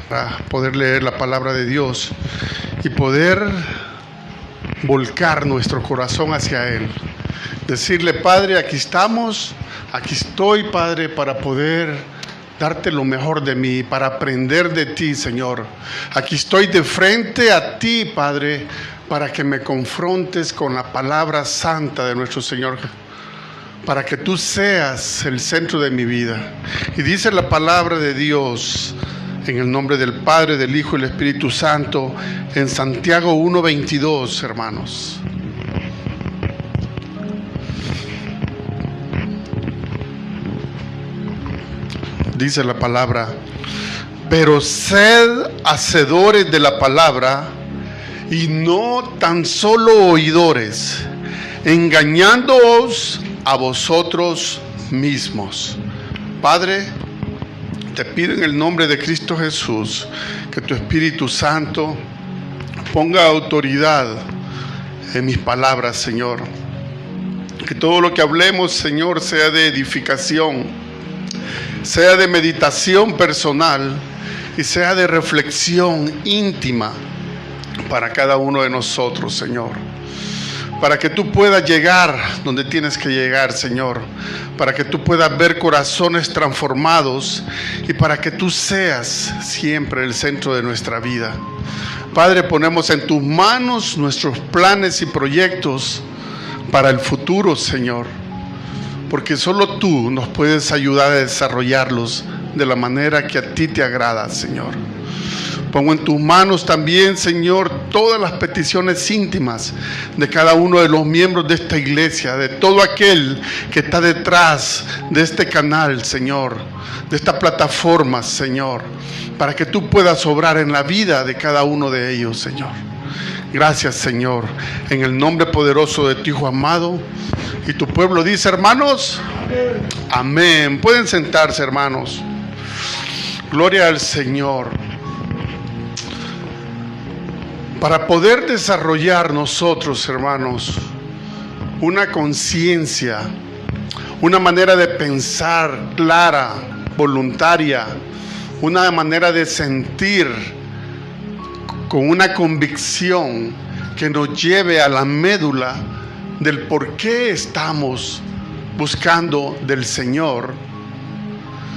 Para poder leer la palabra de Dios y poder volcar nuestro corazón hacia Él. Decirle: Padre, aquí estamos, aquí estoy, Padre, para poder darte lo mejor de mí, para aprender de ti, Señor. Aquí estoy de frente a ti, Padre, para que me confrontes con la palabra santa de nuestro Señor, para que tú seas el centro de mi vida. Y dice la palabra de Dios, en el nombre del Padre, del Hijo y del Espíritu Santo, en Santiago 1:22, hermanos. Dice la palabra: pero sed hacedores de la palabra y no tan solo oidores, engañándoos a vosotros mismos. Padre, te pido en el nombre de Cristo Jesús que tu Espíritu Santo ponga autoridad en mis palabras, Señor. Que todo lo que hablemos, Señor, sea de edificación, sea de meditación personal y sea de reflexión íntima para cada uno de nosotros, Señor. Para que tú puedas llegar donde tienes que llegar, Señor. Para que tú puedas ver corazones transformados y para que tú seas siempre el centro de nuestra vida. Padre, ponemos en tus manos nuestros planes y proyectos para el futuro, Señor. Porque solo tú nos puedes ayudar a desarrollarlos de la manera que a ti te agrada, Señor. Pongo en tus manos también, Señor, todas las peticiones íntimas de cada uno de los miembros de esta iglesia, de todo aquel que está detrás de este canal, Señor, de esta plataforma, Señor, para que tú puedas obrar en la vida de cada uno de ellos, Señor. Gracias, Señor, en el nombre poderoso de tu Hijo amado. Y tu pueblo dice, hermanos, amén. Pueden sentarse, hermanos. Gloria al Señor. Para poder desarrollar nosotros, hermanos, una conciencia, una manera de pensar clara, voluntaria, una manera de sentir con una convicción que nos lleve a la médula del por qué estamos buscando del Señor,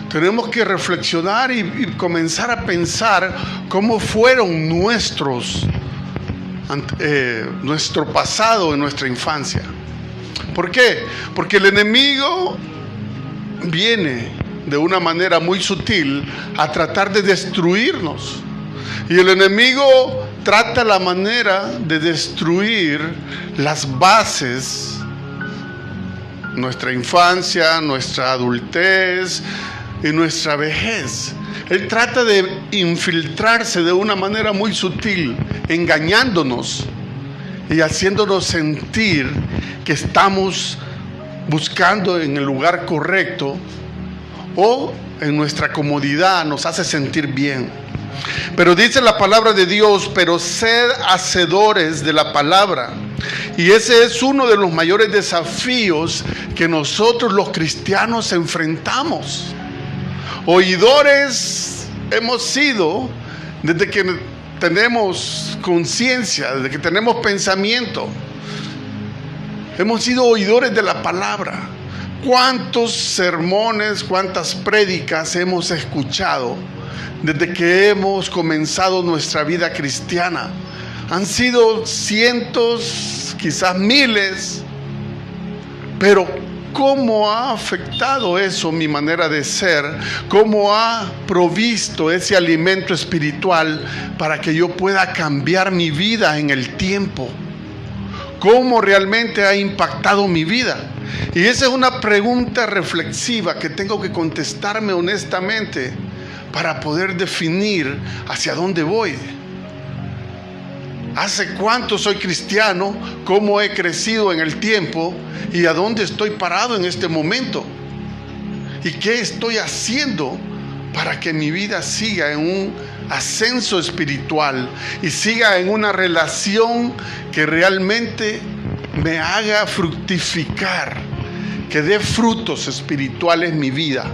tenemos que reflexionar y comenzar a pensar cómo fueron nuestro pasado en nuestra infancia. ¿Por qué? Porque el enemigo viene de una manera muy sutil a tratar de destruirnos. Y el enemigo trata la manera de destruir las bases, nuestra infancia, nuestra adultez y nuestra vejez. Él trata de infiltrarse de una manera muy sutil, engañándonos y haciéndonos sentir que estamos buscando en el lugar correcto, o en nuestra comodidad nos hace sentir bien. Pero dice la palabra de Dios: pero sed hacedores de la palabra. Y ese es uno de los mayores desafíos que nosotros los cristianos enfrentamos. Oidores hemos sido desde que tenemos conciencia, desde que tenemos pensamiento. Hemos sido oidores de la palabra. ¿Cuántos sermones, cuántas prédicas hemos escuchado desde que hemos comenzado nuestra vida cristiana? Han sido cientos, quizás miles, pero ¿cómo ha afectado eso mi manera de ser? ¿Cómo ha provisto ese alimento espiritual para que yo pueda cambiar mi vida en el tiempo? ¿Cómo realmente ha impactado mi vida? Y esa es una pregunta reflexiva que tengo que contestarme honestamente para poder definir hacia dónde voy. ¿Hace cuánto soy cristiano? ¿Cómo he crecido en el tiempo? ¿Y a dónde estoy parado en este momento? ¿Y qué estoy haciendo para que mi vida siga en un ascenso espiritual y siga en una relación que realmente me haga fructificar, que dé frutos espirituales en mi vida?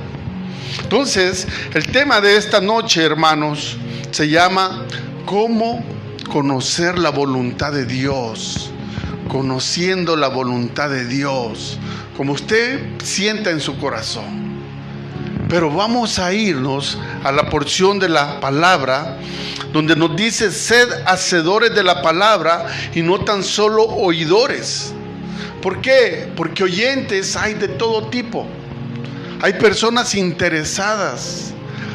Entonces, el tema de esta noche, hermanos, se llama ¿cómo conocer la voluntad de Dios? Conociendo la voluntad de Dios, como usted sienta en su corazón. Pero vamos a irnos a la porción de la palabra donde nos dice: sed hacedores de la palabra y no tan solo oidores. ¿Por qué? Porque oyentes hay de todo tipo. Hay personas interesadas,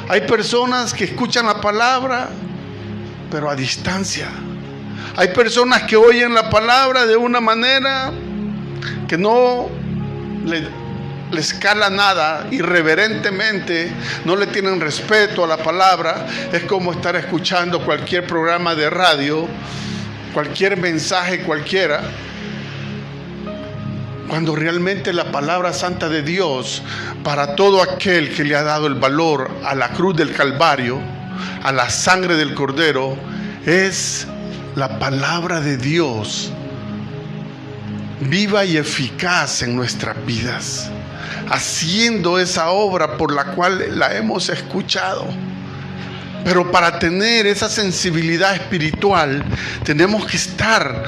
hay personas que escuchan la palabra pero a distancia. Hay personas que oyen la palabra de una manera que no les cala nada, irreverentemente, no le tienen respeto a la palabra. Es como estar escuchando cualquier programa de radio, cualquier mensaje cualquiera, cuando realmente la palabra santa de Dios, para todo aquel que le ha dado el valor a la cruz del Calvario, a la sangre del Cordero, es la palabra de Dios viva y eficaz en nuestras vidas, haciendo esa obra por la cual la hemos escuchado. Pero para tener esa sensibilidad espiritual tenemos que estar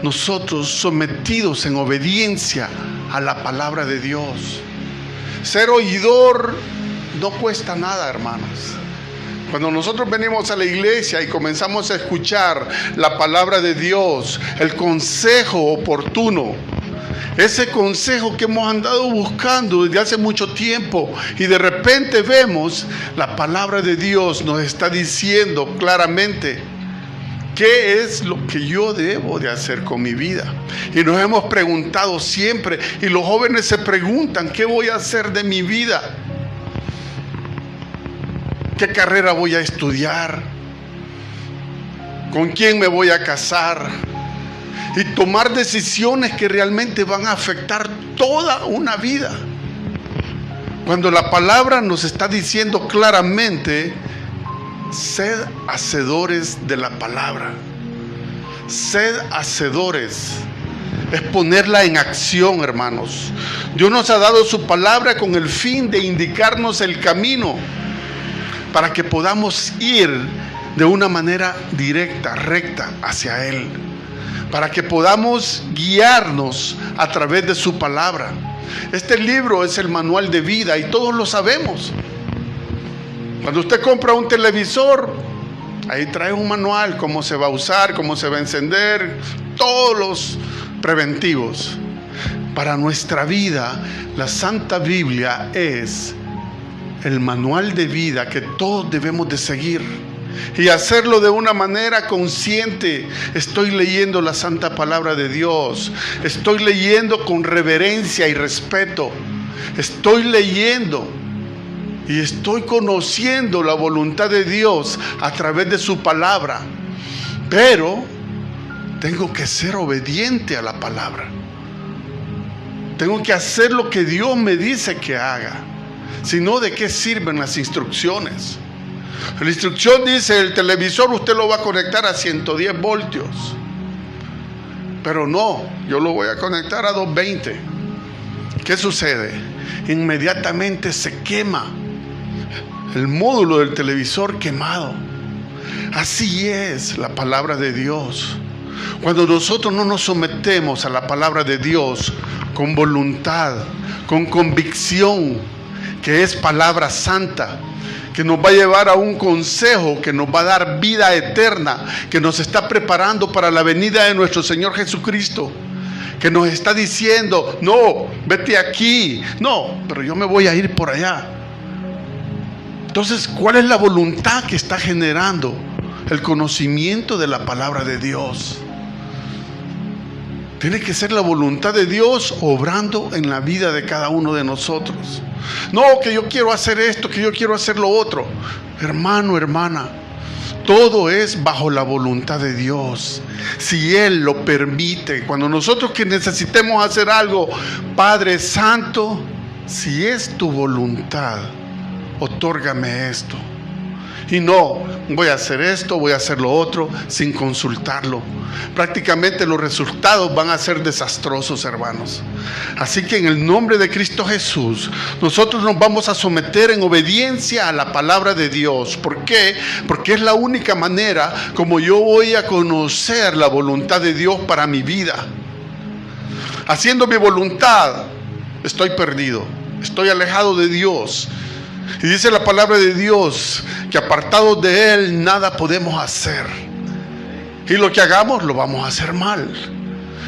nosotros sometidos en obediencia a la palabra de Dios. Ser oidor no cuesta nada, hermanos. Cuando nosotros venimos a la iglesia y comenzamos a escuchar la palabra de Dios, el consejo oportuno, ese consejo que hemos andado buscando desde hace mucho tiempo, y de repente vemos la palabra de Dios nos está diciendo claramente qué es lo que yo debo de hacer con mi vida. Y nos hemos preguntado siempre, y los jóvenes se preguntan: ¿qué voy a hacer de mi vida? ¿Qué carrera voy a estudiar? ¿Con quién me voy a casar? Y tomar decisiones que realmente van a afectar toda una vida. Cuando la palabra nos está diciendo claramente: sed hacedores de la palabra. Sed hacedores. Es ponerla en acción, hermanos. Dios nos ha dado su palabra con el fin de indicarnos el camino, para que podamos ir de una manera directa, recta hacia Él, para que podamos guiarnos a través de su palabra. Este libro es el manual de vida y todos lo sabemos. Cuando usted compra un televisor, ahí trae un manual, cómo se va a usar, cómo se va a encender, todos los preventivos. Para nuestra vida, la Santa Biblia es el manual de vida que todos debemos de seguir y hacerlo de una manera consciente. Estoy leyendo la santa palabra de Dios, estoy leyendo con reverencia y respeto, estoy leyendo y estoy conociendo la voluntad de Dios a través de su palabra, pero tengo que ser obediente a la palabra. Tengo que hacer lo que Dios me dice que haga. Si no, ¿de qué sirven las instrucciones? La instrucción dice: el televisor usted lo va a conectar a 110 voltios. Pero no, yo lo voy a conectar a 220. ¿Qué sucede? Inmediatamente se quema el módulo del televisor quemado. Así es la palabra de Dios. Cuando nosotros no nos sometemos a la palabra de Dios con voluntad, con convicción, que es palabra santa, que nos va a llevar a un consejo que nos va a dar vida eterna, que nos está preparando para la venida de nuestro Señor Jesucristo, que nos está diciendo: no, vete aquí, no, pero yo me voy a ir por allá. Entonces, ¿cuál es la voluntad que está generando el conocimiento de la palabra de Dios? Tiene que ser la voluntad de Dios obrando en la vida de cada uno de nosotros. No, que yo quiero hacer esto, que yo quiero hacer lo otro. Hermano, hermana, todo es bajo la voluntad de Dios. Si Él lo permite, cuando nosotros que necesitemos hacer algo: Padre Santo, si es tu voluntad, otórgame esto. Y no, voy a hacer esto, voy a hacer lo otro, sin consultarlo. Prácticamente los resultados van a ser desastrosos, hermanos. Así que en el nombre de Cristo Jesús, nosotros nos vamos a someter en obediencia a la palabra de Dios. ¿Por qué? Porque es la única manera como yo voy a conocer la voluntad de Dios para mi vida. Haciendo mi voluntad, estoy perdido, estoy alejado de Dios. Y dice la palabra de Dios que apartados de Él nada podemos hacer. Y lo que hagamos lo vamos a hacer mal.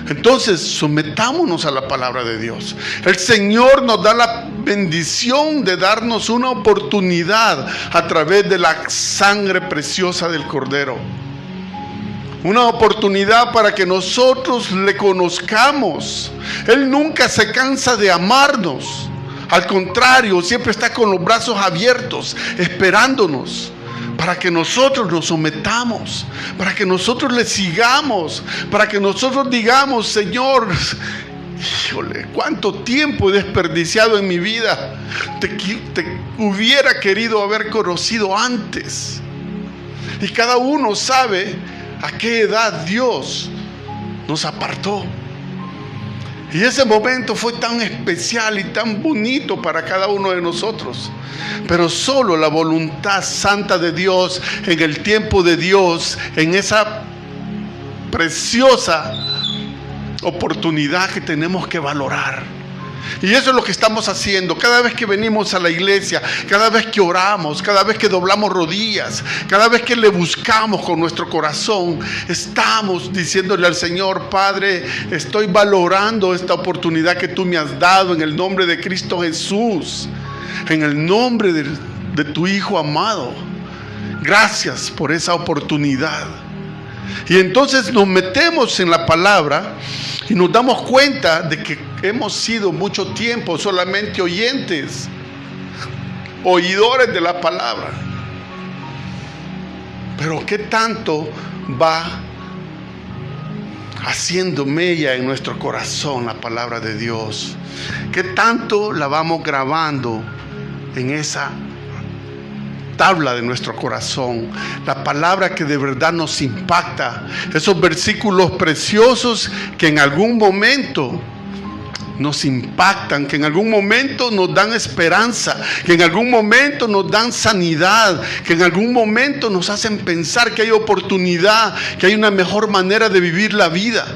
Entonces sometámonos a la palabra de Dios. El Señor nos da la bendición de darnos una oportunidad a través de la sangre preciosa del Cordero. Una oportunidad para que nosotros le conozcamos. Él nunca se cansa de amarnos. Al contrario, siempre está con los brazos abiertos, esperándonos, para que nosotros nos sometamos, para que nosotros le sigamos, para que nosotros digamos: Señor, híjole, cuánto tiempo he desperdiciado en mi vida. Te hubiera querido haber conocido antes. Y cada uno sabe a qué edad Dios nos apartó. Y ese momento fue tan especial y tan bonito para cada uno de nosotros. Pero solo la voluntad santa de Dios, en el tiempo de Dios, en esa preciosa oportunidad que tenemos que valorar. Y eso es lo que estamos haciendo cada vez que venimos a la iglesia, cada vez que oramos, cada vez que doblamos rodillas, cada vez que le buscamos con nuestro corazón. Estamos diciéndole al Señor: Padre, estoy valorando esta oportunidad que tú me has dado en el nombre de Cristo Jesús, en el nombre de tu Hijo amado. Gracias por esa oportunidad. Y entonces nos metemos en la palabra y nos damos cuenta de que hemos sido mucho tiempo solamente oyentes, oidores de la palabra. Pero ¿qué tanto va haciendo mella en nuestro corazón la palabra de Dios? ¿Qué tanto la vamos grabando en esa tabla de nuestro corazón? La palabra que de verdad nos impacta, esos versículos preciosos que en algún momento nos impactan, que en algún momento nos dan esperanza, que en algún momento nos dan sanidad, que en algún momento nos hacen pensar que hay oportunidad, que hay una mejor manera de vivir la vida,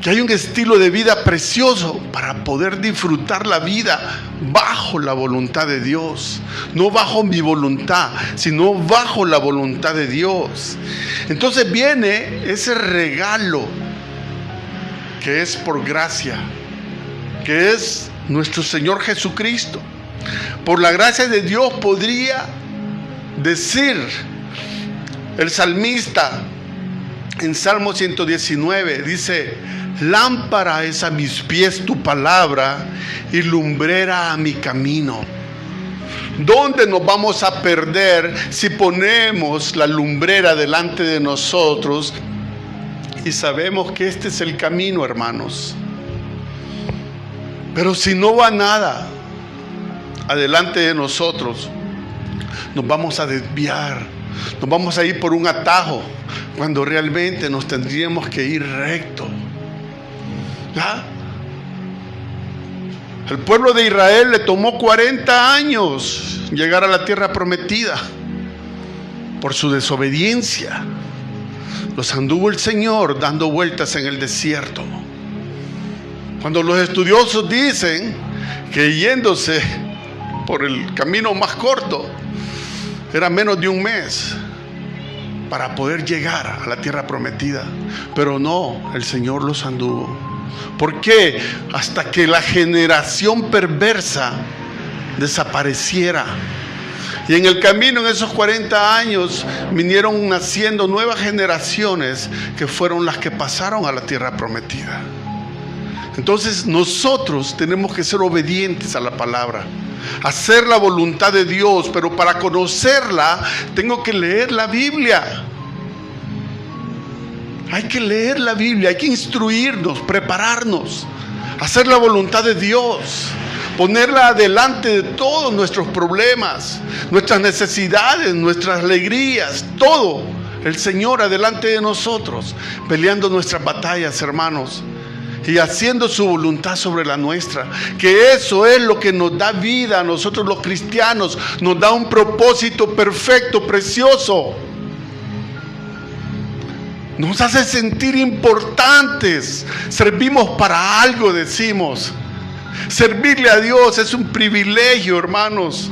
que hay un estilo de vida precioso para poder disfrutar la vida bajo la voluntad de Dios. No bajo mi voluntad, sino bajo la voluntad de Dios. Entonces viene ese regalo que es por gracia, que es nuestro Señor Jesucristo. Por la gracia de Dios podría decir el salmista en Salmo 119, dice: lámpara es a mis pies tu palabra y lumbrera a mi camino. ¿Dónde nos vamos a perder si ponemos la lumbrera delante de nosotros y sabemos que este es el camino, hermanos? Pero si no va nada adelante de nosotros, nos vamos a desviar, nos vamos a ir por un atajo, cuando realmente nos tendríamos que ir recto. ¿Ya? El pueblo de Israel le tomó 40 años llegar a la tierra prometida por su desobediencia. Los anduvo el Señor dando vueltas en el desierto. Cuando los estudiosos dicen que yéndose por el camino más corto era menos de un mes para poder llegar a la tierra prometida, pero no, el Señor los anduvo. ¿Por qué? Hasta que la generación perversa desapareciera. Y en el camino, en esos 40 años, vinieron naciendo nuevas generaciones que fueron las que pasaron a la tierra prometida. Entonces nosotros tenemos que ser obedientes a la palabra, hacer la voluntad de Dios, pero para conocerla tengo que leer la Biblia. Hay que leer la Biblia, hay que instruirnos, prepararnos, hacer la voluntad de Dios. ponerla adelante de todos nuestros problemas, nuestras necesidades, nuestras alegrías, todo el Señor adelante de nosotros, peleando nuestras batallas, hermanos, y haciendo su voluntad sobre la nuestra, que eso es lo que nos da vida a nosotros los cristianos, nos da un propósito perfecto, precioso. Nos hace sentir importantes, servimos para algo, decimos. Servirle a Dios es un privilegio, hermanos.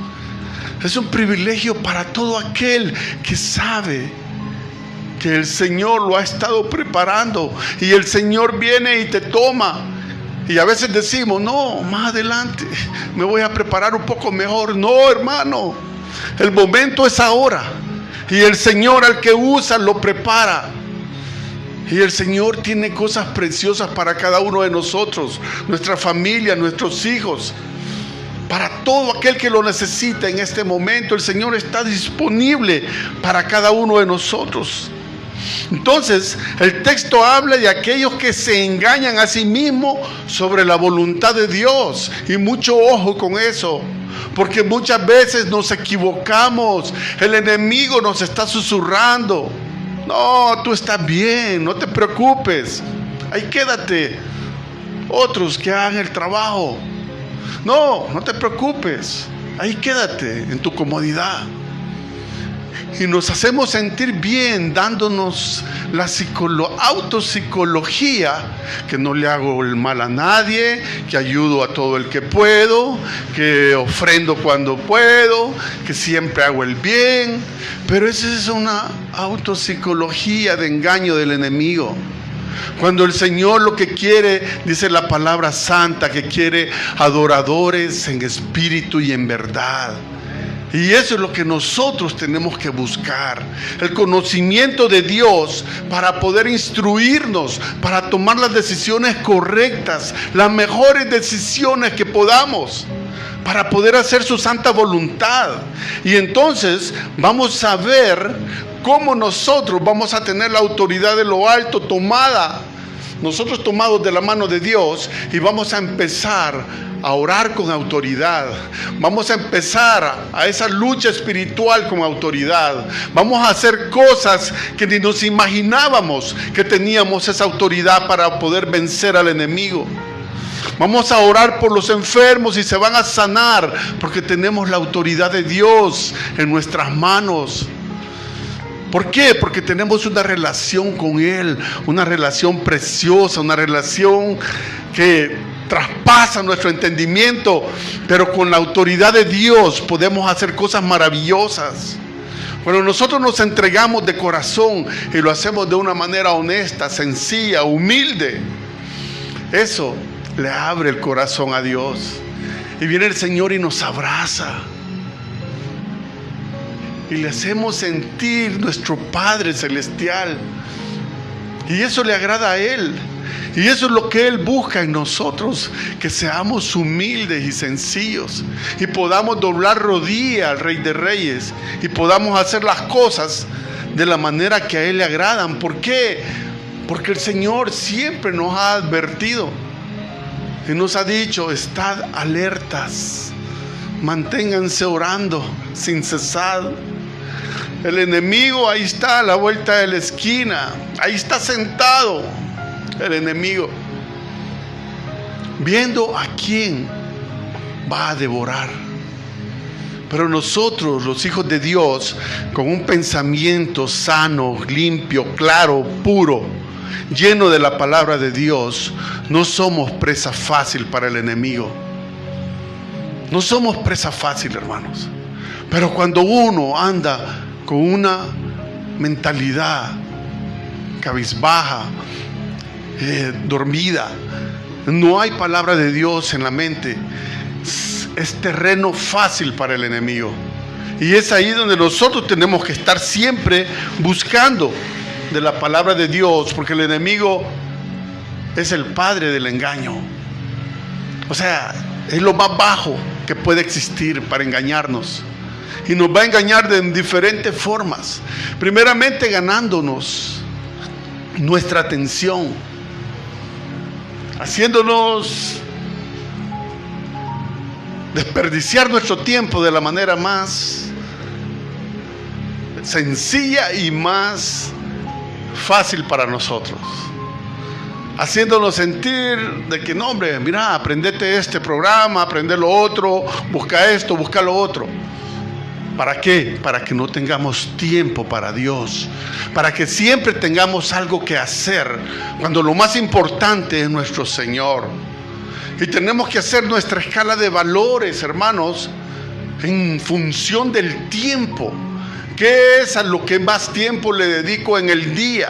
Es un privilegio para todo aquel que sabe que el Señor lo ha estado preparando y el Señor viene y te toma. Y a veces decimos, no, más adelante me voy a preparar un poco mejor. No, hermano, el momento es ahora. Y el Señor al que usa lo prepara. Y el Señor tiene cosas preciosas para cada uno de nosotros, nuestra familia, nuestros hijos. Para todo aquel que lo necesita en este momento, el Señor está disponible para cada uno de nosotros. Entonces, el texto habla de aquellos que se engañan a sí mismos sobre la voluntad de Dios. Y mucho ojo con eso, porque muchas veces nos equivocamos. El enemigo nos está susurrando. No, tú estás bien, no te preocupes. Ahí quédate. Otros que hagan el trabajo. No, no te preocupes. Ahí quédate en tu comodidad. Y nos hacemos sentir bien dándonos la autopsicología, que no le hago el mal a nadie, que ayudo a todo el que puedo, que ofrendo cuando puedo, que siempre hago el bien. Pero esa es una autopsicología de engaño del enemigo. Cuando el Señor lo que quiere, dice la palabra santa, que quiere adoradores en espíritu y en verdad. Y eso es lo que nosotros tenemos que buscar, el conocimiento de Dios para poder instruirnos, para tomar las decisiones correctas, las mejores decisiones que podamos, para poder hacer su santa voluntad. Y entonces vamos a ver cómo nosotros vamos a tener la autoridad de lo alto tomada, nosotros tomados de la mano de Dios, y vamos a empezar a orar con autoridad. Vamos a empezar a esa lucha espiritual con autoridad. Vamos a hacer cosas que ni nos imaginábamos que teníamos esa autoridad para poder vencer al enemigo. Vamos a orar por los enfermos y se van a sanar porque tenemos la autoridad de Dios en nuestras manos. ¿Por qué? Porque tenemos una relación con Él, una relación preciosa, una relación que traspasa nuestro entendimiento, pero con la autoridad de Dios podemos hacer cosas maravillosas. Cuando nosotros nos entregamos de corazón y lo hacemos de una manera honesta, sencilla, humilde, eso le abre el corazón a Dios. Y viene el Señor y nos abraza. Y le hacemos sentir nuestro Padre Celestial. Y eso le agrada a Él. Y eso es lo que Él busca en nosotros, que seamos humildes y sencillos y podamos doblar rodilla al Rey de Reyes y podamos hacer las cosas de la manera que a Él le agradan. ¿Por qué? Porque el Señor siempre nos ha advertido y nos ha dicho: estad alertas, manténganse orando sin cesar. El enemigo ahí está a la vuelta de la esquina, ahí está sentado el enemigo, viendo a quién va a devorar. Pero nosotros, los hijos de Dios, con un pensamiento sano, limpio, claro, puro, lleno de la palabra de Dios, no somos presa fácil para el enemigo. No somos presa fácil, hermanos. Pero cuando uno anda con una mentalidad cabizbaja, dormida, no hay palabra de Dios en la mente, es terreno fácil para el enemigo. Y es ahí donde nosotros tenemos que estar siempre buscando de la palabra de Dios, porque el enemigo es el padre del engaño. O sea, es lo más bajo que puede existir para engañarnos. Y nos va a engañar de diferentes formas. Primeramente ganándonos nuestra atención, haciéndonos desperdiciar nuestro tiempo de la manera más sencilla y más fácil para nosotros, haciéndonos sentir de que no, hombre, mira, aprendete este programa, aprende lo otro, busca esto, busca lo otro. ¿Para qué? Para que no tengamos tiempo para Dios, para que siempre tengamos algo que hacer, cuando lo más importante es nuestro Señor. Y tenemos que hacer nuestra escala de valores, hermanos, en función del tiempo. ¿Qué es a lo que más tiempo le dedico en el día?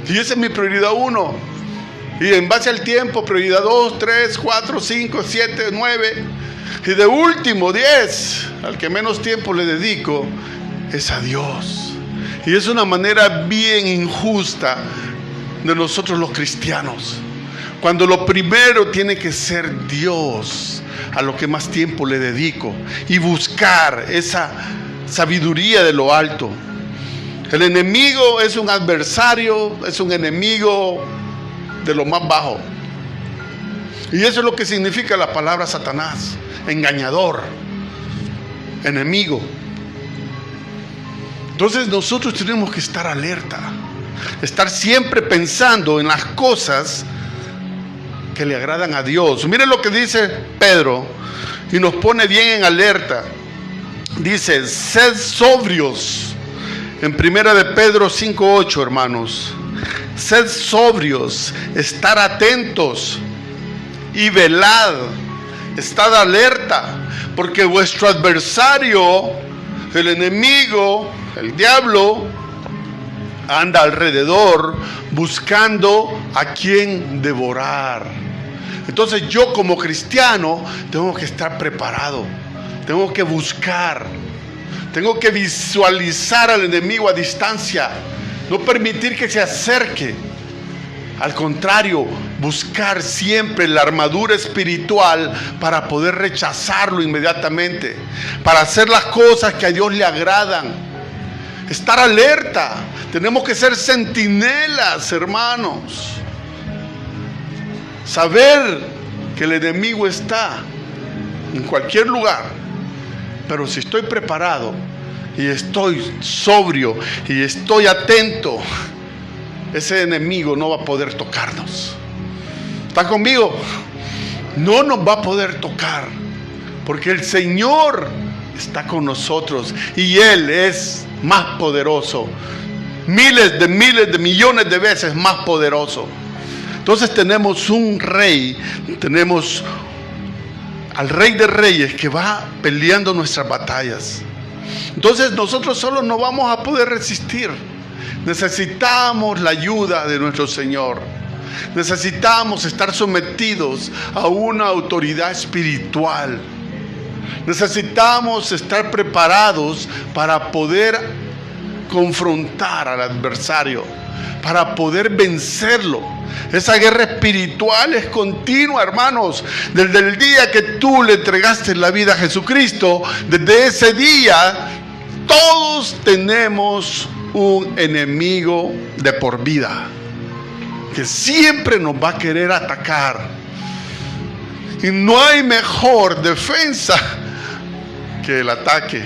Y esa es mi prioridad 1. Y en base al tiempo, prioridad 2, 3, 4, 5, 7, 9. Y de último, 10. Al que menos tiempo le dedico es a Dios. Y es una manera bien injusta de nosotros los cristianos, cuando lo primero tiene que ser Dios, a lo que más tiempo le dedico, y buscar esa sabiduría de lo alto. El enemigo es un adversario, es un enemigo de lo más bajo. Y eso es lo que significa la palabra Satanás: engañador, enemigo. Entonces nosotros tenemos que estar alerta, estar siempre pensando en las cosas que le agradan a Dios. Miren lo que dice Pedro, y nos pone bien en alerta. Dice: sed sobrios. En 1 de Pedro 5:8, hermanos. Sed sobrios, estar atentos y velad, estad alerta, porque vuestro adversario, el enemigo, el diablo, anda alrededor buscando a quien devorar. Entonces yo, como cristiano, tengo que estar preparado, tengo que buscar, tengo que visualizar al enemigo a distancia, no permitir que se acerque. Al contrario, buscar siempre la armadura espiritual para poder rechazarlo inmediatamente, para hacer las cosas que a Dios le agradan. Estar alerta, tenemos que ser centinelas, hermanos. Saber que el enemigo está en cualquier lugar, pero si estoy preparado y estoy sobrio y estoy atento, ese enemigo no va a poder tocarnos. ¿Están conmigo? No nos va a poder tocar, porque el Señor está con nosotros y Él es más poderoso, miles de millones de veces más poderoso. Entonces tenemos un rey, tenemos al Rey de Reyes que va peleando nuestras batallas. Entonces nosotros solos no vamos a poder resistir. Necesitamos la ayuda de nuestro Señor. Necesitamos estar sometidos a una autoridad espiritual. Necesitamos estar preparados para poder confrontar al adversario, para poder vencerlo. Esa guerra espiritual es continua, hermanos. Desde el día que tú le entregaste la vida a Jesucristo, desde ese día todos tenemos un enemigo de por vida que siempre nos va a querer atacar, y no hay mejor defensa que el ataque.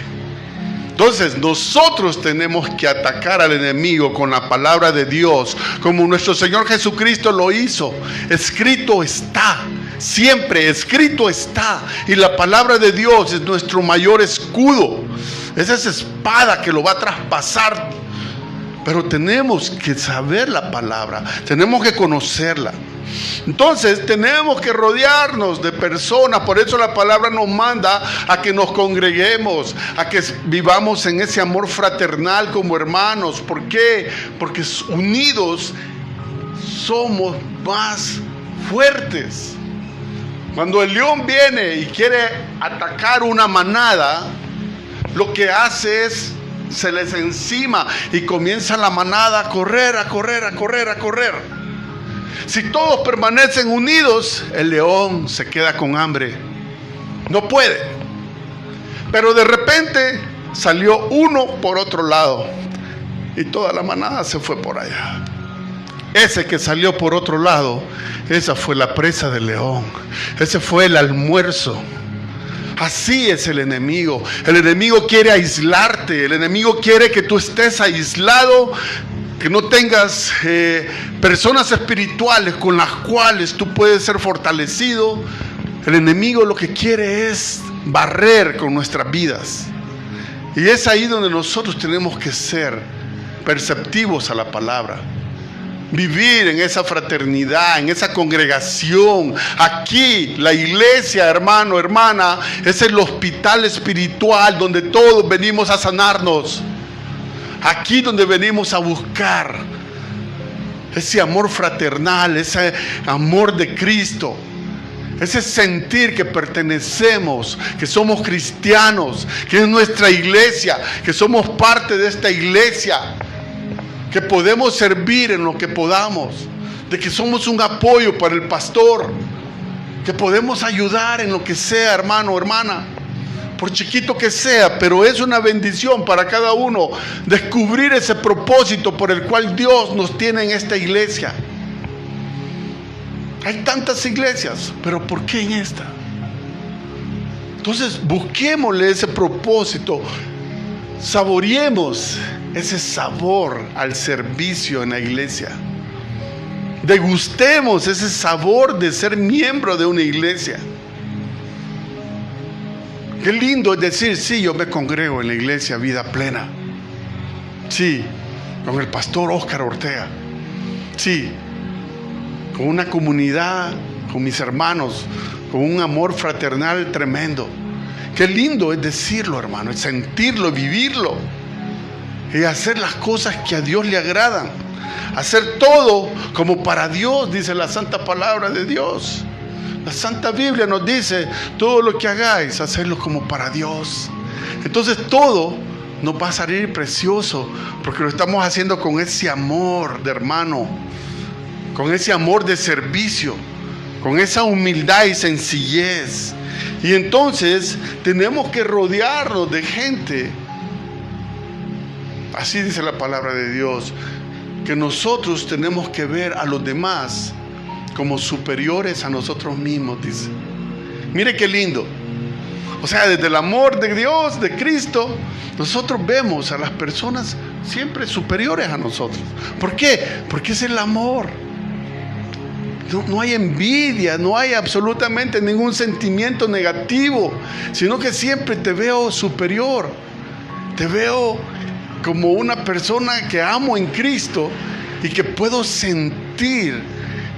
Entonces nosotros tenemos que atacar al enemigo con la palabra de Dios, como nuestro Señor Jesucristo lo hizo. Escrito está, siempre escrito está, y la palabra de Dios es nuestro mayor escudo. Esa es espada que lo va a traspasar. Pero tenemos que saber la palabra, tenemos que conocerla. Entonces tenemos que rodearnos de personas. Por eso la palabra nos manda a que nos congreguemos, a que vivamos en ese amor fraternal como hermanos. ¿Por qué? Porque unidos somos más fuertes. Cuando el león viene y quiere atacar una manada, lo que hace es se les encima y comienza la manada a correr, a correr, a correr, a correr. Si todos permanecen unidos, el león se queda con hambre, no puede. Pero de repente salió uno por otro lado y toda la manada se fue por allá. Ese que salió por otro lado, esa fue la presa del león, ese fue el almuerzo. Así es el enemigo. El enemigo quiere aislarte. El enemigo quiere que tú estés aislado, que no tengas personas espirituales con las cuales tú puedes ser fortalecido. El enemigo lo que quiere es barrer con nuestras vidas. Y es ahí donde nosotros tenemos que ser perceptivos a la palabra. Vivir en esa fraternidad, en esa congregación. Aquí, la iglesia, hermano, hermana, es el hospital espiritual donde todos venimos a sanarnos. Aquí donde venimos a buscar ese amor fraternal, ese amor de Cristo. Ese sentir que pertenecemos, que somos cristianos, que es nuestra iglesia, que somos parte de esta iglesia, que podemos servir en lo que podamos, de que somos un apoyo para el pastor, que podemos ayudar en lo que sea, hermano o hermana, por chiquito que sea, pero es una bendición para cada uno descubrir ese propósito por el cual Dios nos tiene en esta iglesia. Hay tantas iglesias, pero ¿por qué en esta? Entonces busquémosle ese propósito, saboreemos ese sabor al servicio en la iglesia, degustemos ese sabor de ser miembro de una iglesia. Qué lindo es decir, sí, yo me congrego en la iglesia Vida Plena, sí, con el pastor Óscar Ortega, sí, con una comunidad, con mis hermanos, con un amor fraternal tremendo. Qué lindo es decirlo, hermano, es sentirlo, vivirlo y hacer las cosas que a Dios le agradan. Hacer todo como para Dios, dice la santa palabra de Dios. La Santa Biblia nos dice, todo lo que hagáis, hacerlo como para Dios. Entonces todo nos va a salir precioso, porque lo estamos haciendo con ese amor de hermano, con ese amor de servicio, con esa humildad y sencillez. Y entonces tenemos que rodearnos de gente, así dice la palabra de Dios, que nosotros tenemos que ver a los demás como superiores a nosotros mismos, dice. Mire qué lindo. O sea, desde el amor de Dios, de Cristo, nosotros vemos a las personas siempre superiores a nosotros. ¿Por qué? Porque es el amor. No hay envidia, no hay absolutamente ningún sentimiento negativo, sino que siempre te veo superior, te veo como una persona que amo en Cristo y que puedo sentir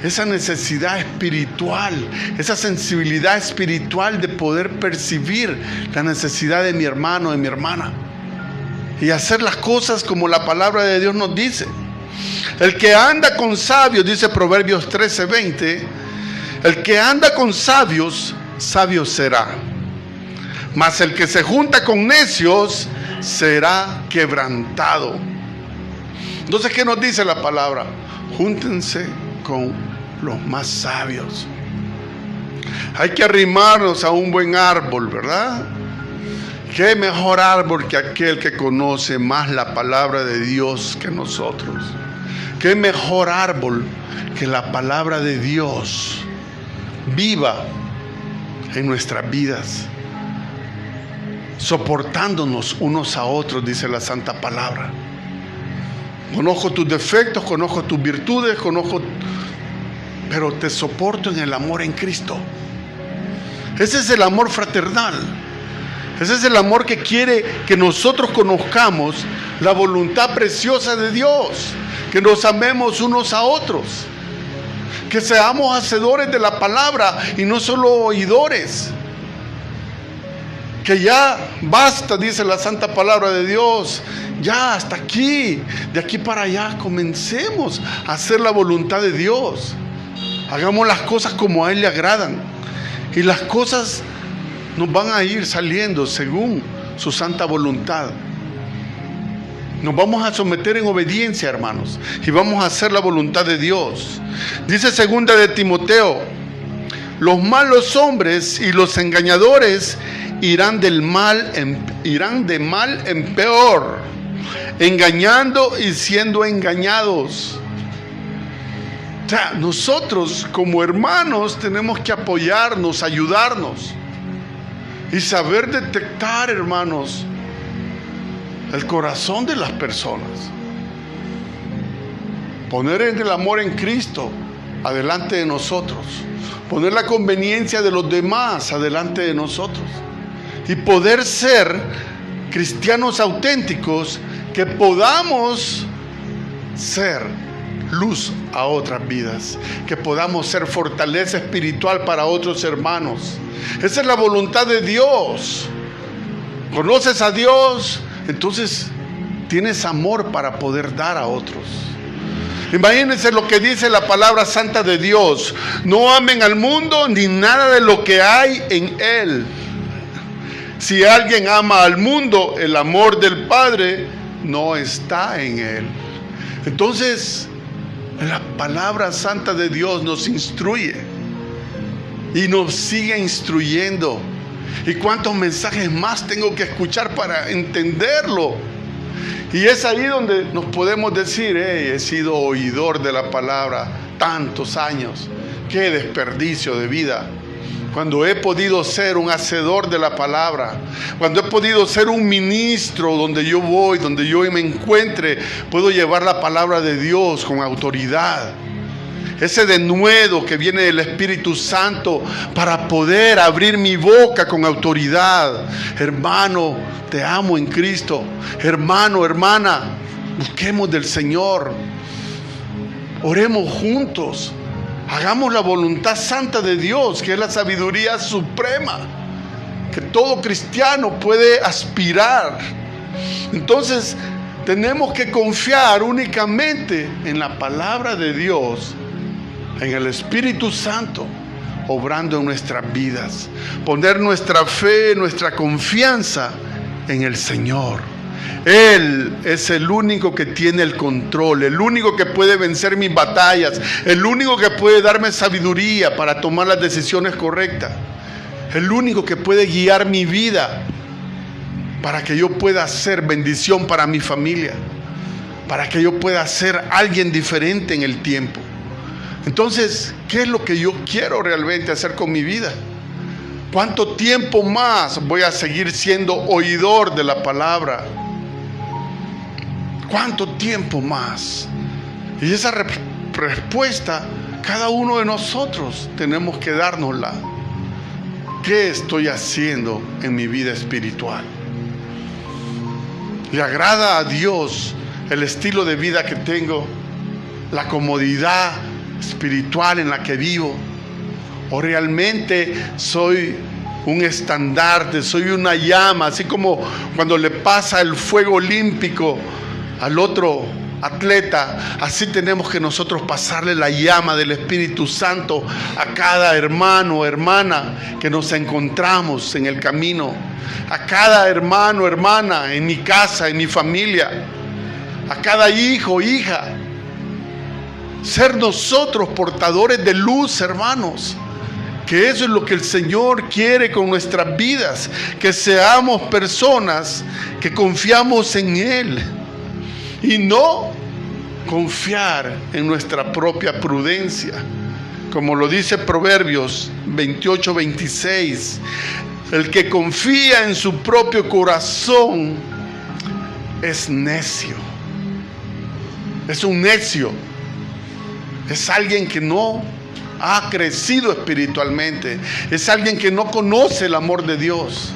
esa necesidad espiritual, esa sensibilidad espiritual de poder percibir la necesidad de mi hermano, de mi hermana, y hacer las cosas como la palabra de Dios nos dice. El que anda con sabios, dice Proverbios 13:20, el que anda con sabios, sabio será. Mas el que se junta con necios, será quebrantado. Entonces, ¿qué nos dice la palabra? Júntense con los más sabios. Hay que arrimarnos a un buen árbol, ¿verdad? ¿Qué mejor árbol que aquel que conoce más la palabra de Dios que nosotros? ¿Qué mejor árbol que la palabra de Dios viva en nuestras vidas, soportándonos unos a otros, dice la santa palabra? Conozco tus defectos, conozco tus virtudes, pero te soporto en el amor en Cristo. Ese es el amor fraternal. Ese es el amor que quiere que nosotros conozcamos la voluntad preciosa de Dios, que nos amemos unos a otros, que seamos hacedores de la palabra y no solo oidores. Que ya basta, dice la santa palabra de Dios, ya hasta aquí, de aquí para allá, comencemos a hacer la voluntad de Dios. Hagamos las cosas como a Él le agradan, y las cosas nos van a ir saliendo según su santa voluntad. Nos vamos a someter en obediencia, hermanos, y vamos a hacer la voluntad de Dios. Dice 2 de Timoteo, los malos hombres y los engañadores irán de mal en peor, engañando y siendo engañados. O sea, nosotros como hermanos tenemos que apoyarnos, ayudarnos. y saber detectar, hermanos, el corazón de las personas. Poner el amor en Cristo adelante de nosotros. Poner la conveniencia de los demás adelante de nosotros. Y poder ser cristianos auténticos que podamos ser luz a otras vidas, que podamos ser fortaleza espiritual para otros hermanos. Esa es la voluntad de Dios. ¿Conoces a Dios? Entonces tienes amor para poder dar a otros. Imagínense lo que dice la palabra santa de Dios: no amen al mundo ni nada de lo que hay en él. Si alguien ama al mundo, el amor del Padre no está en él. Entonces, la palabra santa de Dios nos instruye y nos sigue instruyendo. ¿Y cuántos mensajes más tengo que escuchar para entenderlo? Y es ahí donde nos podemos decir: hey, he sido oidor de la palabra tantos años. ¡Qué desperdicio de vida! Cuando he podido ser un hacedor de la palabra, cuando he podido ser un ministro donde yo voy, donde yo me encuentre, puedo llevar la palabra de Dios con autoridad. Ese denuedo que viene del Espíritu Santo para poder abrir mi boca con autoridad. Hermano, te amo en Cristo. Hermano, hermana, busquemos del Señor. Oremos juntos. Hagamos la voluntad santa de Dios, que es la sabiduría suprema, que todo cristiano puede aspirar. Entonces, tenemos que confiar únicamente en la palabra de Dios, en el Espíritu Santo, obrando en nuestras vidas. Poner nuestra fe, nuestra confianza en el Señor. Él es el único que tiene el control, el único que puede vencer mis batallas, el único que puede darme sabiduría para tomar las decisiones correctas, el único que puede guiar mi vida para que yo pueda ser bendición para mi familia, para que yo pueda ser alguien diferente en el tiempo. Entonces, ¿qué es lo que yo quiero realmente hacer con mi vida? ¿Cuánto tiempo más voy a seguir siendo oidor de la palabra? ¿Cuánto tiempo más? Y esa respuesta, cada uno de nosotros tenemos que dárnosla. ¿Qué estoy haciendo en mi vida espiritual? ¿Le agrada a Dios el estilo de vida que tengo? ¿La comodidad espiritual en la que vivo? ¿O realmente soy un estandarte, soy una llama, así como cuando le pasa el fuego olímpico al otro atleta? Así tenemos que nosotros pasarle la llama del Espíritu Santo a cada hermano o hermana que nos encontramos en el camino, a cada hermano o hermana en mi casa, en mi familia, a cada hijo o hija. Ser nosotros portadores de luz, hermanos, que eso es lo que el Señor quiere con nuestras vidas, que seamos personas que confiamos en Él y no confiar en nuestra propia prudencia. Como lo dice Proverbios 28:26, el que confía en su propio corazón es necio. Es un necio. Es alguien que no ha crecido espiritualmente. Es alguien que no conoce el amor de Dios.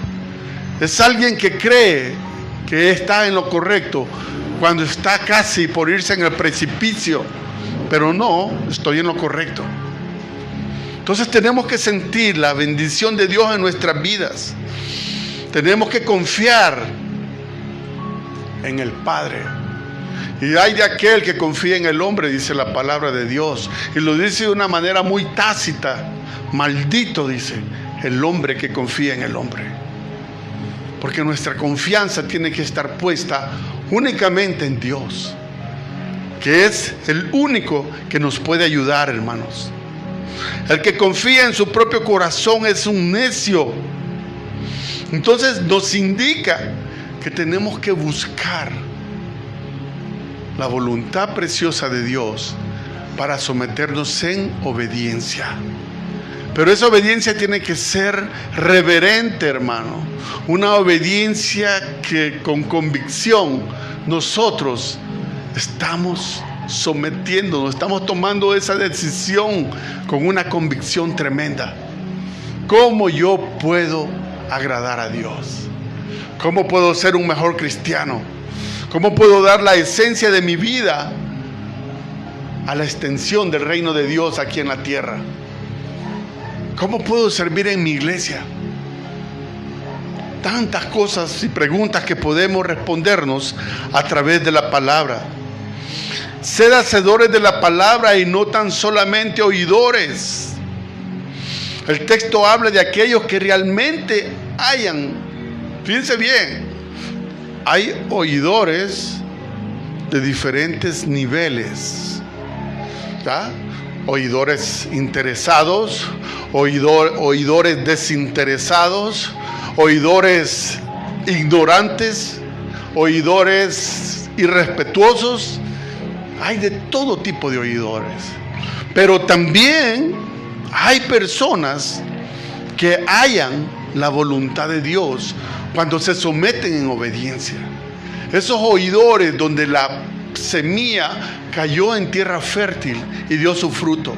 Es alguien que cree que está en lo correcto cuando está casi por irse en el precipicio, pero no, estoy en lo correcto. Entonces tenemos que sentir la bendición de Dios en nuestras vidas. Tenemos que confiar en el Padre. Y hay de aquel que confía en el hombre, dice la palabra de Dios. Y lo dice de una manera muy tácita. Maldito, dice, el hombre que confía en el hombre. Porque nuestra confianza tiene que estar puesta únicamente en Dios, que es el único que nos puede ayudar, hermanos. El que confía en su propio corazón es un necio. Entonces nos indica que tenemos que buscar la voluntad preciosa de Dios para someternos en obediencia. Pero esa obediencia tiene que ser reverente, hermano. Una obediencia que con convicción nosotros estamos sometiéndonos, estamos tomando esa decisión con una convicción tremenda. ¿Cómo yo puedo agradar a Dios? ¿Cómo puedo ser un mejor cristiano? ¿Cómo puedo dar la esencia de mi vida a la extensión del reino de Dios aquí en la tierra? ¿Cómo puedo servir en mi iglesia? Tantas cosas y preguntas que podemos respondernos a través de la palabra. Sed hacedores de la palabra y no tan solamente oidores. El texto habla de aquellos que realmente hayan. Fíjense bien, hay oidores de diferentes niveles, ¿ya? Oidores interesados, oidores desinteresados, oidores ignorantes, oidores irrespetuosos. Hay de todo tipo de oidores. Pero también hay personas que hallan la voluntad de Dios cuando se someten en obediencia. Esos oidores donde la semilla cayó en tierra fértil y dio su fruto.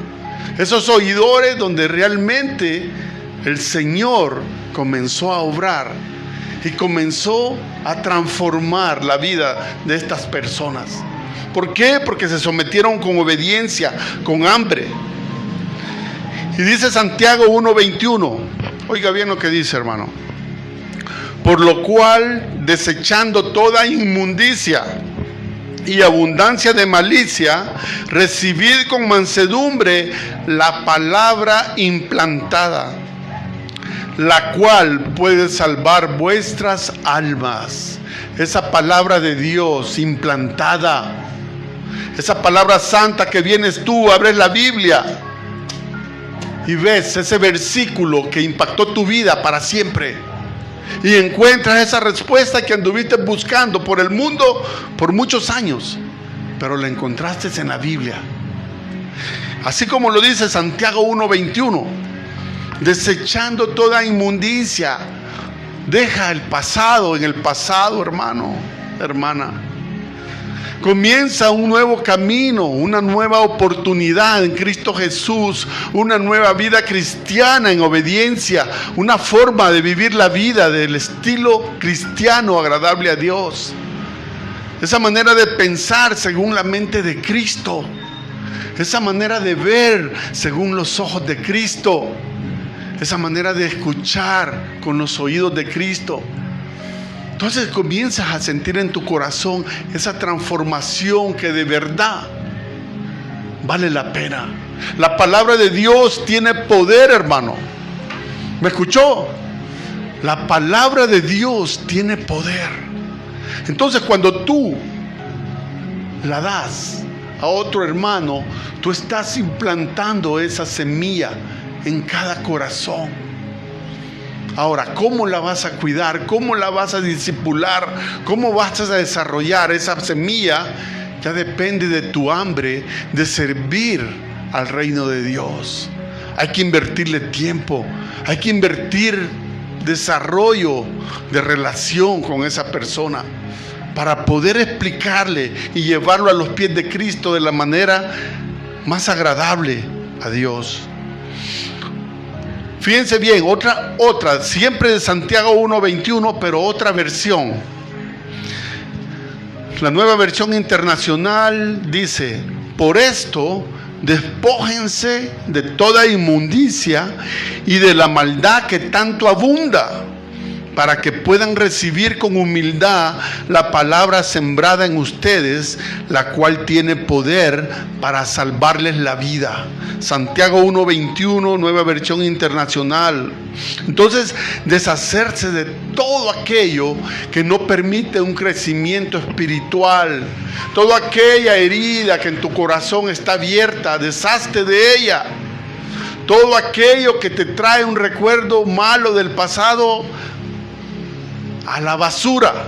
Esos oidores donde realmente el Señor comenzó a obrar y comenzó a transformar la vida de estas personas. ¿Por qué? Porque se sometieron con obediencia, con hambre. Y dice Santiago 1:21. Oiga bien lo que dice, hermano. Por lo cual, desechando toda inmundicia y abundancia de malicia, recibid con mansedumbre la palabra implantada, la cual puede salvar vuestras almas. Esa palabra de Dios implantada, esa palabra santa que vienes tú, abres la Biblia y ves ese versículo que impactó tu vida para siempre. Y encuentras esa respuesta que anduviste buscando por el mundo por muchos años, pero la encontraste en la Biblia. Así como lo dice Santiago 1:21, desechando toda inmundicia. Deja el pasado en el pasado, hermano, hermana. Comienza un nuevo camino, una nueva oportunidad en Cristo Jesús, una nueva vida cristiana en obediencia, una forma de vivir la vida del estilo cristiano agradable a Dios. Esa manera de pensar según la mente de Cristo, esa manera de ver según los ojos de Cristo, esa manera de escuchar con los oídos de Cristo. Entonces comienzas a sentir en tu corazón esa transformación que de verdad vale la pena. La palabra de Dios tiene poder, hermano. ¿Me escuchó? La palabra de Dios tiene poder. Entonces cuando tú la das a otro hermano, tú estás implantando esa semilla en cada corazón. Ahora, ¿cómo la vas a cuidar? ¿Cómo la vas a discipular? ¿Cómo vas a desarrollar esa semilla? Ya depende de tu hambre de servir al reino de Dios. Hay que invertirle tiempo, hay que invertir desarrollo de relación con esa persona para poder explicarle y llevarlo a los pies de Cristo de la manera más agradable a Dios. Fíjense bien, otra, siempre de Santiago 1:21, pero otra versión. La Nueva Versión Internacional dice: por esto, despójense de toda inmundicia y de la maldad que tanto abunda, para que puedan recibir con humildad la palabra sembrada en ustedes, la cual tiene poder para salvarles la vida. Santiago 1:21, Nueva Versión Internacional. Entonces, deshacerse de todo aquello que no permite un crecimiento espiritual, toda aquella herida que en tu corazón está abierta, deshazte de ella. Todo aquello que te trae un recuerdo malo del pasado, a la basura.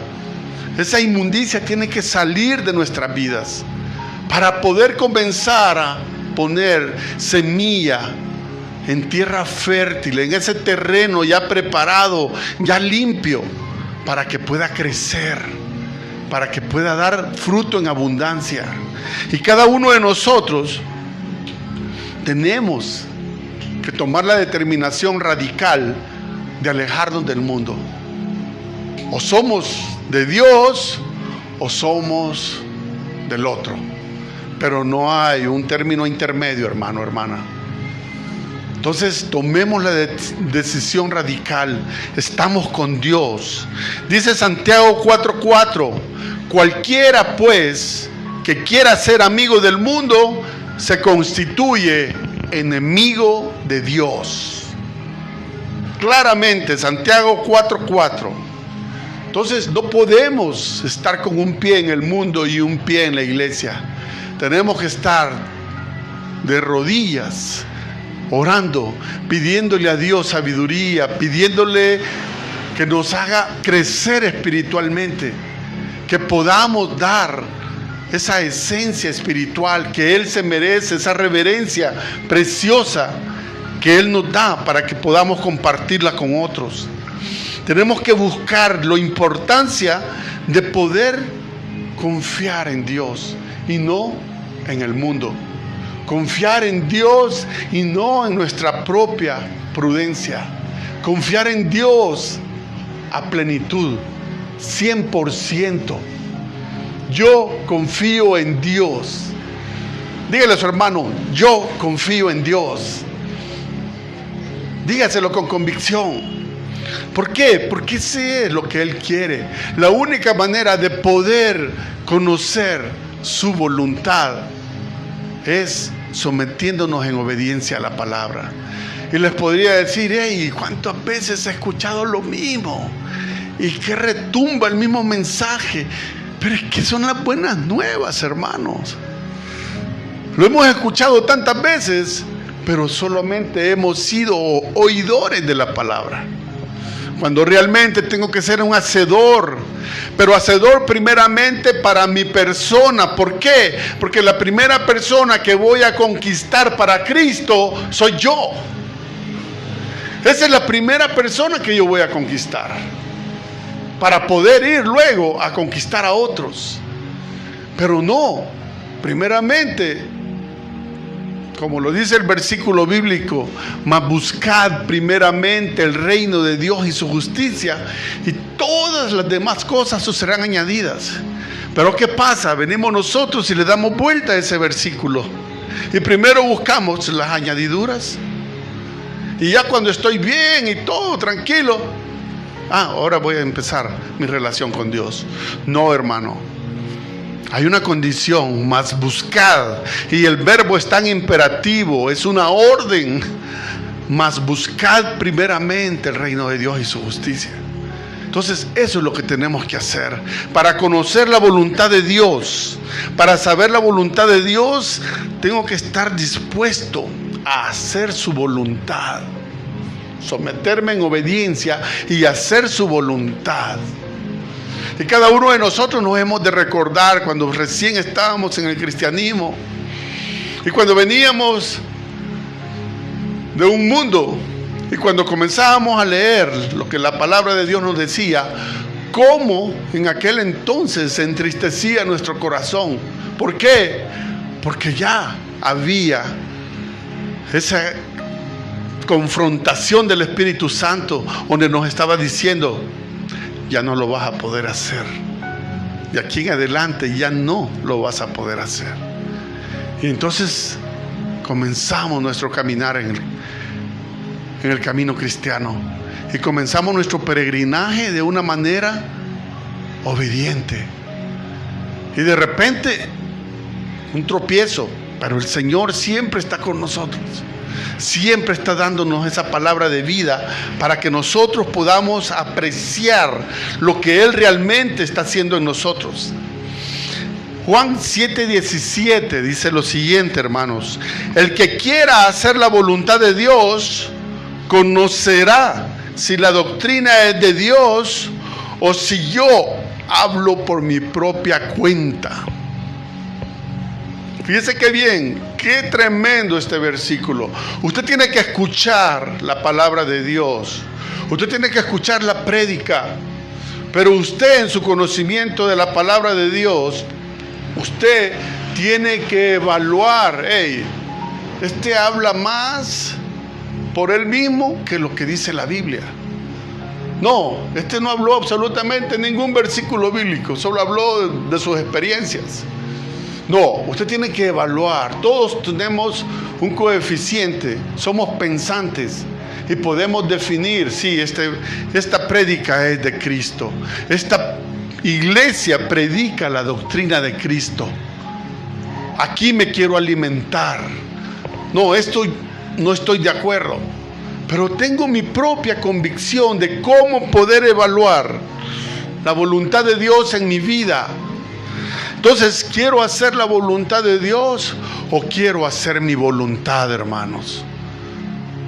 Esa inmundicia tiene que salir de nuestras vidas para poder comenzar a poner semilla en tierra fértil, en ese terreno ya preparado, ya limpio, para que pueda crecer, para que pueda dar fruto en abundancia. Y cada uno de nosotros tenemos que tomar la determinación radical de alejarnos del mundo. O somos de Dios o somos del otro. Pero no hay un término intermedio, hermano, hermana. Entonces tomemos la decisión radical. Estamos con Dios. Dice Santiago 4:4: cualquiera pues que quiera ser amigo del mundo se constituye enemigo de Dios. Claramente, Santiago 4:4. Entonces no podemos estar con un pie en el mundo y un pie en la iglesia. Tenemos que estar de rodillas, orando, pidiéndole a Dios sabiduría, pidiéndole que nos haga crecer espiritualmente, que podamos dar esa esencia espiritual que Él se merece, esa reverencia preciosa que Él nos da para que podamos compartirla con otros. Tenemos que buscar la importancia de poder confiar en Dios y no en el mundo. Confiar en Dios y no en nuestra propia prudencia. Confiar en Dios a plenitud, 100%. Yo confío en Dios. Dígale a su hermano: yo confío en Dios. Dígaselo con convicción. ¿Por qué? Porque ese es lo que Él quiere. La única manera de poder conocer su voluntad es sometiéndonos en obediencia a la palabra. Y les podría decir: hey, ¿cuántas veces he escuchado lo mismo? Y que retumba el mismo mensaje. Pero es que son las buenas nuevas, hermanos. Lo hemos escuchado tantas veces, pero solamente hemos sido oidores de la palabra. Cuando realmente tengo que ser un hacedor, pero hacedor primeramente para mi persona. ¿Por qué? Porque la primera persona que voy a conquistar para Cristo soy yo. Esa es la primera persona que yo voy a conquistar, para poder ir luego a conquistar a otros. Pero no, primeramente, como lo dice el versículo bíblico: mas buscad primeramente el reino de Dios y su justicia, y todas las demás cosas os serán añadidas. Pero ¿qué pasa? Venimos nosotros y le damos vuelta a ese versículo, y primero buscamos las añadiduras, y ya cuando estoy bien y todo tranquilo, ahora voy a empezar mi relación con Dios. No, hermano. Hay una condición: más buscad. Y el verbo es tan imperativo, es una orden. Más buscad primeramente el reino de Dios y su justicia. Entonces eso es lo que tenemos que hacer. Para conocer la voluntad de Dios, para saber la voluntad de Dios, tengo que estar dispuesto a hacer su voluntad, someterme en obediencia y hacer su voluntad. Y cada uno de nosotros nos hemos de recordar cuando recién estábamos en el cristianismo y cuando veníamos de un mundo y cuando comenzábamos a leer lo que la palabra de Dios nos decía, cómo en aquel entonces se entristecía nuestro corazón. ¿Por qué? Porque ya había esa confrontación del Espíritu Santo donde nos estaba diciendo: ya no lo vas a poder hacer. De aquí en adelante ya no lo vas a poder hacer. Y entonces comenzamos nuestro caminar en el camino cristiano. Y comenzamos nuestro peregrinaje de una manera obediente. Y de repente, un tropiezo. Pero el Señor siempre está con nosotros. Siempre está dándonos esa palabra de vida para que nosotros podamos apreciar lo que Él realmente está haciendo en nosotros. Juan 7:17 dice lo siguiente, hermanos: el que quiera hacer la voluntad de Dios conocerá si la doctrina es de Dios o si yo hablo por mi propia cuenta. Fíjese qué bien, Qué tremendo este versículo. Usted tiene que escuchar la palabra de Dios. Usted tiene que escuchar la prédica. Pero usted, en su conocimiento de la palabra de Dios, usted tiene que evaluar. Este habla más por él mismo que lo que dice la Biblia. No, este no habló absolutamente ningún versículo bíblico, solo habló de sus experiencias. No, usted tiene que evaluar. Todos tenemos un coeficiente, somos pensantes y podemos definir, sí, esta prédica es de Cristo. Esta iglesia predica la doctrina de Cristo. Aquí me quiero alimentar. No, no estoy de acuerdo. Pero tengo mi propia convicción de cómo poder evaluar la voluntad de Dios en mi vida. Entonces, ¿quiero hacer la voluntad de Dios o quiero hacer mi voluntad, hermanos?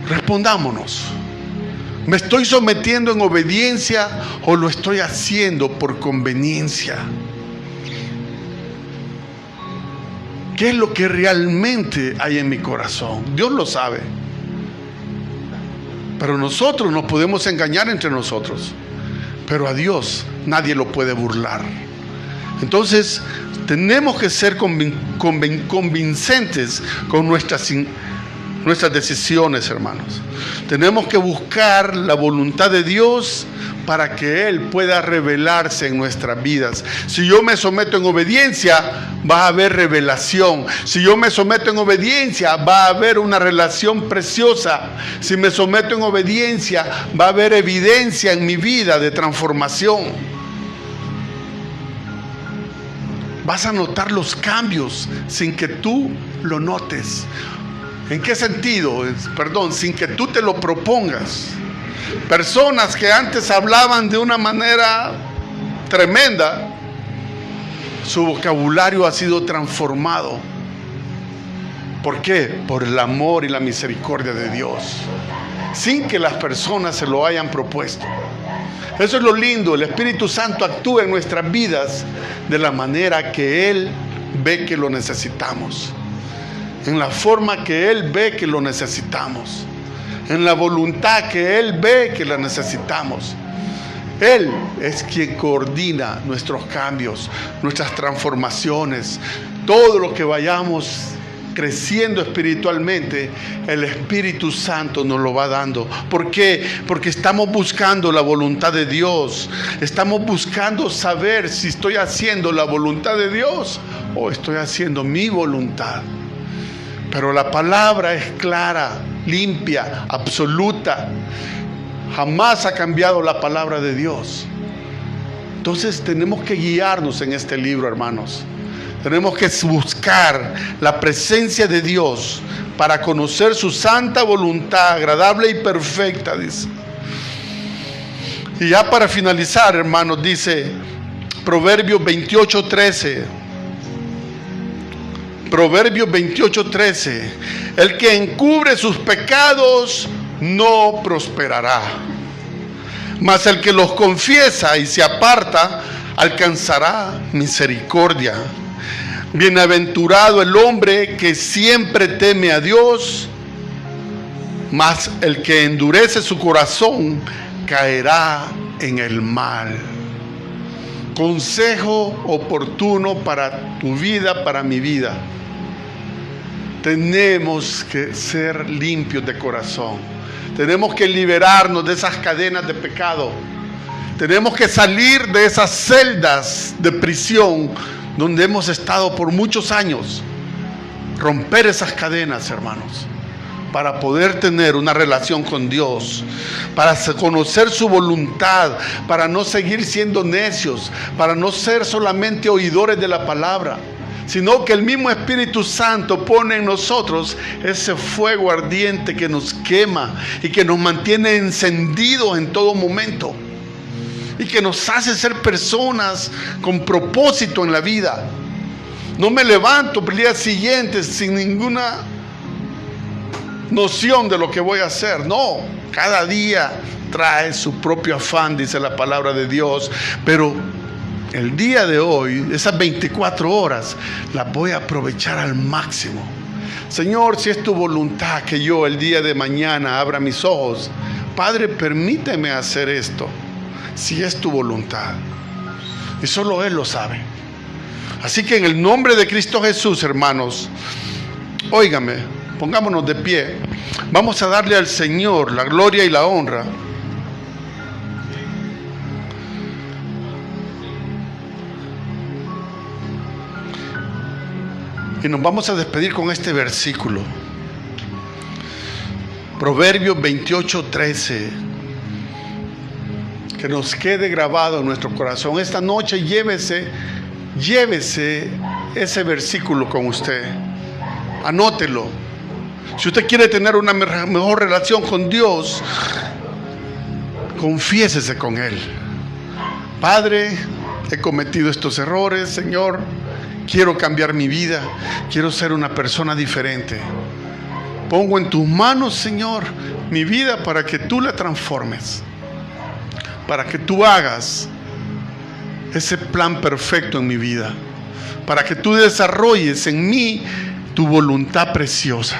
Respondámonos. ¿Me estoy sometiendo en obediencia o lo estoy haciendo por conveniencia? ¿Qué es lo que realmente hay en mi corazón? Dios lo sabe. Pero nosotros nos podemos engañar entre nosotros. Pero a Dios nadie lo puede burlar. Entonces, tenemos que ser convincentes con nuestras decisiones, hermanos. Tenemos que buscar la voluntad de Dios para que Él pueda revelarse en nuestras vidas. Si yo me someto en obediencia, va a haber revelación. Si yo me someto en obediencia, va a haber una relación preciosa. Si me someto en obediencia, va a haber evidencia en mi vida de transformación. Vas a notar los cambios sin que tú lo notes. ¿En qué sentido? Sin que tú te lo propongas. Personas que antes hablaban de una manera tremenda, su vocabulario ha sido transformado. ¿Por qué? Por el amor y la misericordia de Dios, sin que las personas se lo hayan propuesto. Eso es lo lindo. El Espíritu Santo actúa en nuestras vidas de la manera que Él ve que lo necesitamos, en la forma que Él ve que lo necesitamos, en la voluntad que Él ve que la necesitamos. Él es quien coordina nuestros cambios, nuestras transformaciones, todo lo que vayamos creciendo espiritualmente. El Espíritu Santo nos lo va dando. ¿Por qué? Porque estamos buscando la voluntad de Dios. Estamos buscando saber si estoy haciendo la voluntad de Dios o estoy haciendo mi voluntad. Pero la palabra es clara, limpia, absoluta. Jamás ha cambiado la palabra de Dios. Entonces tenemos que guiarnos en este libro, hermanos. Tenemos que buscar la presencia de Dios para conocer su santa voluntad, agradable y perfecta, dice. Y ya para finalizar, hermanos, dice Proverbios 28:13. Proverbios 28:13. El que encubre sus pecados no prosperará, mas el que los confiesa y se aparta alcanzará misericordia. Bienaventurado el hombre que siempre teme a Dios, mas el que endurece su corazón caerá en el mal. Consejo oportuno para tu vida, para mi vida. Tenemos que ser limpios de corazón. Tenemos que liberarnos de esas cadenas de pecado. Tenemos que salir de esas celdas de prisión donde hemos estado por muchos años. Romper esas cadenas, hermanos, para poder tener una relación con Dios, para conocer su voluntad, para no seguir siendo necios, para no ser solamente oidores de la palabra, sino que el mismo Espíritu Santo pone en nosotros ese fuego ardiente que nos quema y que nos mantiene encendidos en todo momento y que nos hace ser personas con propósito en la vida. No me levanto el día siguiente sin ninguna noción de lo que voy a hacer. No, cada día trae su propio afán, dice la palabra de Dios. Pero el día de hoy, esas 24 horas, las voy a aprovechar al máximo. Señor, si es tu voluntad que yo el día de mañana abra mis ojos, Padre, permíteme hacer esto, si es tu voluntad. Y solo Él lo sabe. Así que en el nombre de Cristo Jesús, hermanos, óigame, pongámonos de pie. Vamos a darle al Señor la gloria y la honra. Y nos vamos a despedir con este versículo. Proverbios 28:13. Que nos quede grabado en nuestro corazón. Esta noche llévese ese versículo con usted. Anótelo. Si usted quiere tener una mejor relación con Dios, confiésese con Él. Padre, he cometido estos errores, Señor. Quiero cambiar mi vida. Quiero ser una persona diferente. Pongo en tus manos, Señor, mi vida para que tú la transformes. Para que tú hagas ese plan perfecto en mi vida. Para que tú desarrolles en mí tu voluntad preciosa.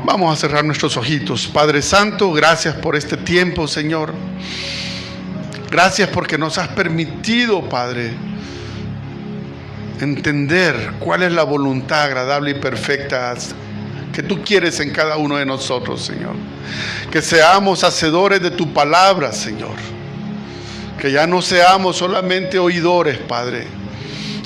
Vamos a cerrar nuestros ojitos. Padre Santo, gracias por este tiempo, Señor. Gracias porque nos has permitido, Padre, entender cuál es la voluntad agradable y perfecta que tú quieres en cada uno de nosotros, Señor. Que seamos hacedores de tu palabra, Señor. Que ya no seamos solamente oidores, Padre.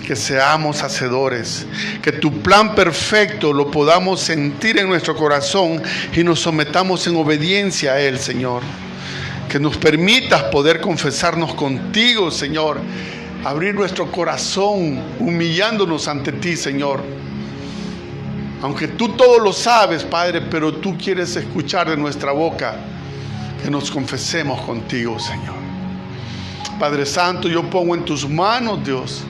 Que seamos hacedores. Que tu plan perfecto lo podamos sentir en nuestro corazón y nos sometamos en obediencia a Él, Señor. Que nos permitas poder confesarnos contigo, Señor. Abrir nuestro corazón humillándonos ante ti, Señor. Aunque tú todo lo sabes, Padre, pero tú quieres escuchar de nuestra boca que nos confesemos contigo, Señor. Padre Santo, yo pongo en tus manos, Dios,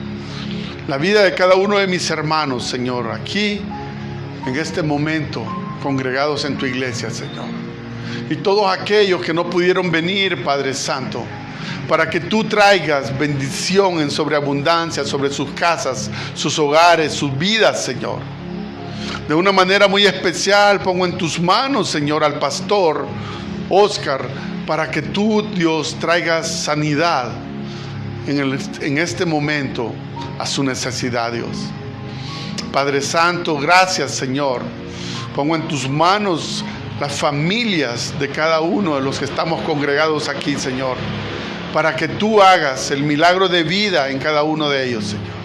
la vida de cada uno de mis hermanos, Señor, aquí, en este momento, congregados en tu iglesia, Señor. Y todos aquellos que no pudieron venir, Padre Santo, para que tú traigas bendición en sobreabundancia sobre sus casas, sus hogares, sus vidas, Señor. De una manera muy especial pongo en tus manos, Señor, al pastor Oscar, para que tú, Dios, traigas sanidad en este momento a su necesidad, Dios. Padre Santo, gracias, Señor. Pongo en tus manos las familias de cada uno de los que estamos congregados aquí, Señor, para que tú hagas el milagro de vida en cada uno de ellos, Señor.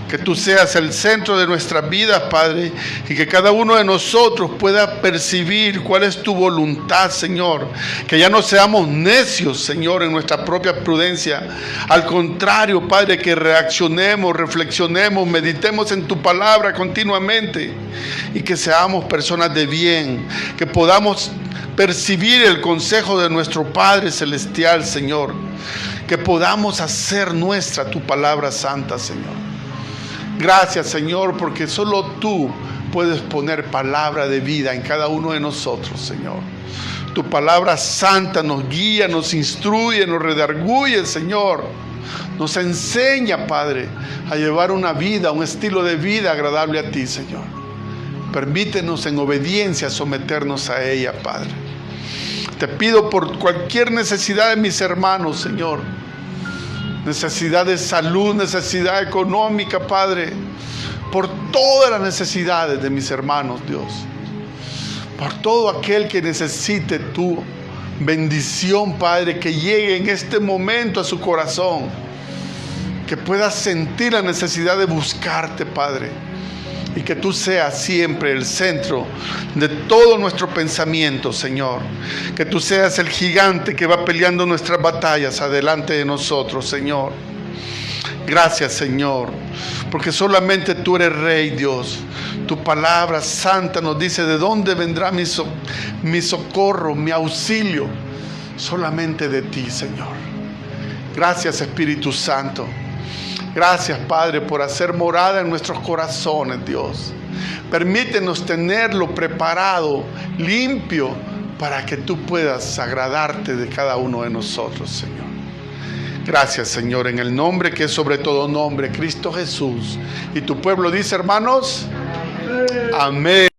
Que tú seas el centro de nuestras vidas, Padre, y que cada uno de nosotros pueda percibir cuál es tu voluntad, Señor. Que ya no seamos necios, Señor, en nuestra propia prudencia. Al contrario, Padre, que reaccionemos, reflexionemos, meditemos en tu palabra continuamente y que seamos personas de bien, que podamos percibir el consejo de nuestro Padre Celestial, Señor. Que podamos hacer nuestra tu palabra santa, Señor. Gracias, Señor, porque solo tú puedes poner palabra de vida en cada uno de nosotros, Señor. Tu palabra santa nos guía, nos instruye, nos redarguye, Señor. Nos enseña, Padre, a llevar una vida, un estilo de vida agradable a ti, Señor. Permítenos en obediencia someternos a ella, Padre. Te pido por cualquier necesidad de mis hermanos, Señor. Necesidad de salud, necesidad económica, Padre. Por todas las necesidades de mis hermanos, Dios. Por todo aquel que necesite tu bendición, Padre, que llegue en este momento a su corazón. Que pueda sentir la necesidad de buscarte, Padre. Y que tú seas siempre el centro de todo nuestro pensamiento, Señor. Que tú seas el gigante que va peleando nuestras batallas adelante de nosotros, Señor. Gracias, Señor, porque solamente tú eres Rey, Dios. Tu palabra santa nos dice de dónde vendrá mi socorro, mi auxilio. Solamente de ti, Señor. Gracias, Espíritu Santo. Gracias, Padre, por hacer morada en nuestros corazones, Dios. Permítenos tenerlo preparado, limpio, para que tú puedas agradarte de cada uno de nosotros, Señor. Gracias, Señor, en el nombre que es sobre todo nombre, Cristo Jesús. Y tu pueblo dice, hermanos, Amén.